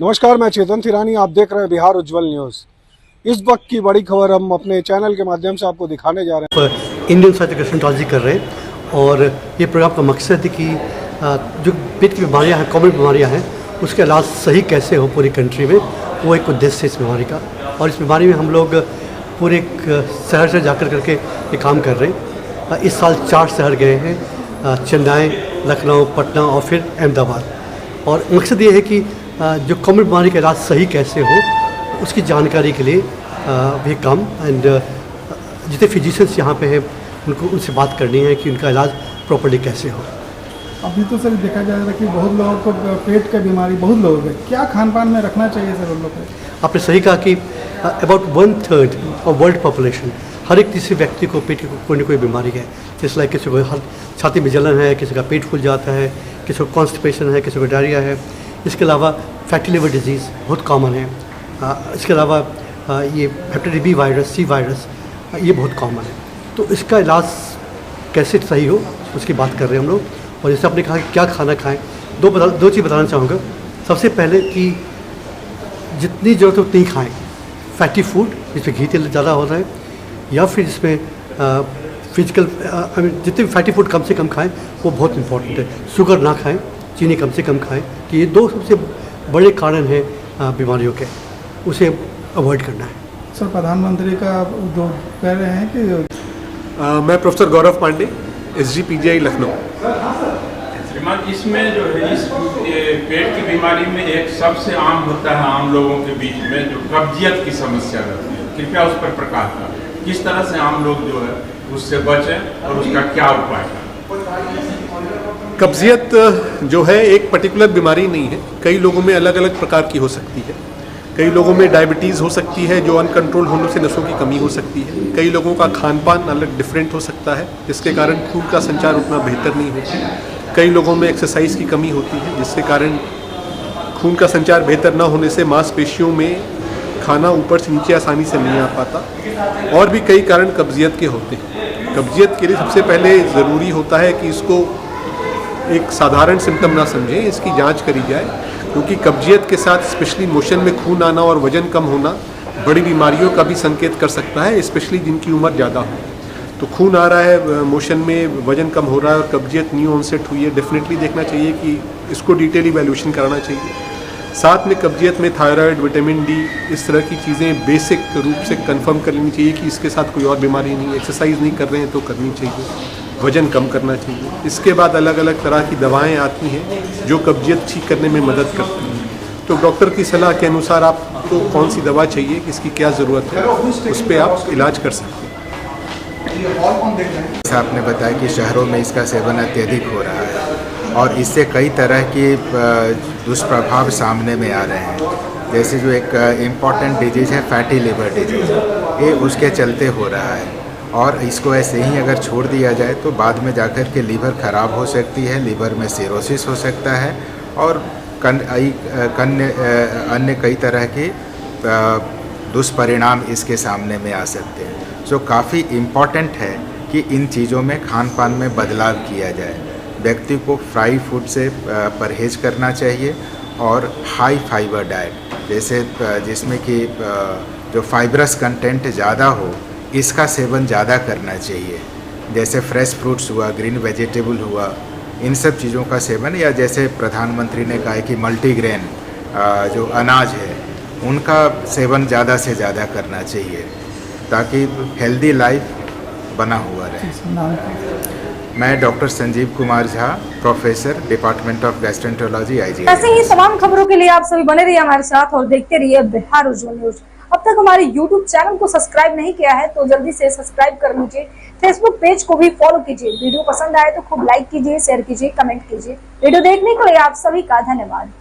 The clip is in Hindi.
नमस्कार, मैं चेतन थिरानी, आप देख रहे हैं बिहार उज्ज्वल न्यूज़। इस वक्त की बड़ी खबर हम अपने चैनल के माध्यम से आपको दिखाने जा रहे हैं। इंडियन सर्जिकल गैस्ट्रोएंटरोलॉजी कर रहे हैं और ये प्रोग्राम का मकसद है कि जो पेट की बीमारियां हैं, कॉमन बीमारियां हैं, उसका इलाज सही कैसे हो पूरी कंट्री में, वो एक उद्देश्य है इस बीमारी का। और इस बीमारी में हम लोग पूरे शहर से जाकर करके ये काम कर रहे हैं। इस साल 4 शहर गए हैं, चेन्नई, लखनऊ, पटना और फिर अहमदाबाद। और मकसद ये है कि जो कॉमन बीमारी का इलाज सही कैसे हो उसकी जानकारी के लिए भी काम एंड जितने फिजिशियंस यहाँ पे हैं उनको उनसे बात करनी है कि उनका इलाज प्रॉपर्ली कैसे हो। अभी तो सर देखा जा रहा है कि बहुत लोगों को पेट का बीमारी, बहुत लोगों को क्या खान पान में रखना चाहिए सर उन लोगों को? आपने सही कहा कि अबाउट 1/3 ऑफ वर्ल्ड पॉपुलेशन, हर एक तीसरे व्यक्ति को पेट की कोई ना कोई बीमारी है। जैसे लाइक किसी को छाती में जलन है, किसी का पेट फूल जाता है, किसी को कॉन्स्टिपेशन है, किसी को डायरिया है। इसके अलावा फैटी लिवर डिजीज़ बहुत कॉमन है। इसके अलावा ये hepatitis B virus, C virus, ये बहुत कॉमन है। तो इसका इलाज कैसे सही हो उसकी बात कर रहे हैं हम लोग। और जैसे आपने कहा कि क्या खाना खाएं, दो चीज़ बताना चाहूँगा। सबसे पहले कि जितनी ज़रूरत है उतनी खाएँ। फैटी फूड जिसमें घी तेल ज़्यादा हो रहा है, या फिर जिसमें फिजिकल जितने भी फैटी फूड कम से कम खाएँ, वो बहुत इंपॉर्टेंट है। शुगर ना खाएँ, चीनी कम से कम खाएँ, कि ये 2 सबसे बड़े कारण हैं बीमारियों के, उसे अवॉइड करना है। सर, प्रधानमंत्री का जो कह रहे हैं कि मैं प्रोफेसर गौरव पांडे, SGPGI लखनऊ। श्रीमान, इसमें जो है इस पेट की बीमारी में एक सबसे आम होता है आम लोगों के बीच में जो कब्जियत की समस्या रहती है, कृपया उस पर प्रकाश डालें। किस तरह से आम लोग जो है उससे बचें और उसका क्या उपाय करें? कब्जियत जो है एक पर्टिकुलर बीमारी नहीं है, कई लोगों में अलग अलग प्रकार की हो सकती है। कई लोगों में डायबिटीज़ हो सकती है जो अनकंट्रोल होने से नसों की कमी हो सकती है। कई लोगों का खान पान अलग डिफरेंट हो सकता है जिसके कारण खून का संचार उतना बेहतर नहीं होता। कई लोगों में एक्सरसाइज की कमी होती है जिसके कारण खून का संचार बेहतर ना होने से मांसपेशियों में खाना ऊपर से नीचे आसानी से नहीं आ पाता। और भी कई कारण कब्जियत के होते हैं। कब्जियत के लिए सबसे पहले ज़रूरी होता है कि इसको एक साधारण सिम्टम ना समझें, इसकी जांच करी जाए, क्योंकि कब्जियत के साथ स्पेशली मोशन में खून आना और वज़न कम होना बड़ी बीमारियों का भी संकेत कर सकता है, स्पेशली जिनकी उम्र ज़्यादा हो। तो खून आ रहा है, मोशन में वज़न कम हो रहा है और कब्जियत न्यू ऑनसेट हुई है, डेफिनेटली देखना चाहिए कि इसको डिटेल इवैल्यूएशन कराना चाहिए। साथ में कब्जियत में थायराइड, विटामिन डी, इस तरह की चीज़ें बेसिक रूप से कंफर्म कर लेनी चाहिए कि इसके साथ कोई और बीमारी नहीं। एक्सरसाइज नहीं कर रहे हैं तो करनी चाहिए, वज़न कम करना चाहिए। इसके बाद अलग अलग तरह की दवाएं आती हैं जो कब्जियत ठीक करने में मदद करती हैं। तो डॉक्टर की सलाह के अनुसार आपको कौन सी दवा चाहिए, किसकी क्या ज़रूरत है, उस पर आप इलाज कर सकते हैं। आपने बताया कि शहरों में इसका सेवन अत्यधिक हो रहा है और इससे कई तरह के दुष्प्रभाव सामने में आ रहे हैं। जैसे जो एक इम्पॉर्टेंट डिजीज़ है फैटी लिवर डिजीज़, ये उसके चलते हो रहा है। और इसको ऐसे ही अगर छोड़ दिया जाए तो बाद में जाकर के लीवर ख़राब हो सकती है, लीवर में सिरोसिस हो सकता है और अन्य कई तरह के दुष्परिणाम इसके सामने में आ सकते हैं। सो काफ़ी इम्पॉर्टेंट है कि इन चीज़ों में खान पान में बदलाव किया जाए। व्यक्ति को फ्राई फूड से परहेज करना चाहिए और हाई फाइबर डाइट, जैसे जिसमें कि जो फाइब्रस कंटेंट ज़्यादा हो, इसका सेवन ज़्यादा करना चाहिए। जैसे फ्रेश फ्रूट्स हुआ, ग्रीन वेजिटेबल हुआ, इन सब चीज़ों का सेवन, या जैसे प्रधानमंत्री ने कहा है कि मल्टीग्रेन जो अनाज है उनका सेवन ज़्यादा से ज़्यादा करना चाहिए ताकि हेल्दी लाइफ बना हुआ रहे। मैं doctor Sanjeev Kumar Jha, professor, department of gastroenterology, IGI। ऐसे ही तमाम खबरों के लिए आप सभी बने रहिए हमारे साथ और देखते रहिए बिहार उज्ज्वल न्यूज। अब तक हमारे YouTube चैनल को सब्सक्राइब नहीं किया है तो जल्दी से सब्सक्राइब कर लीजिए। फेसबुक पेज को भी फॉलो कीजिए। वीडियो पसंद आए तो खूब लाइक कीजिए, शेयर कीजिए, कमेंट कीजिए। वीडियो देखने के लिए आप सभी का धन्यवाद।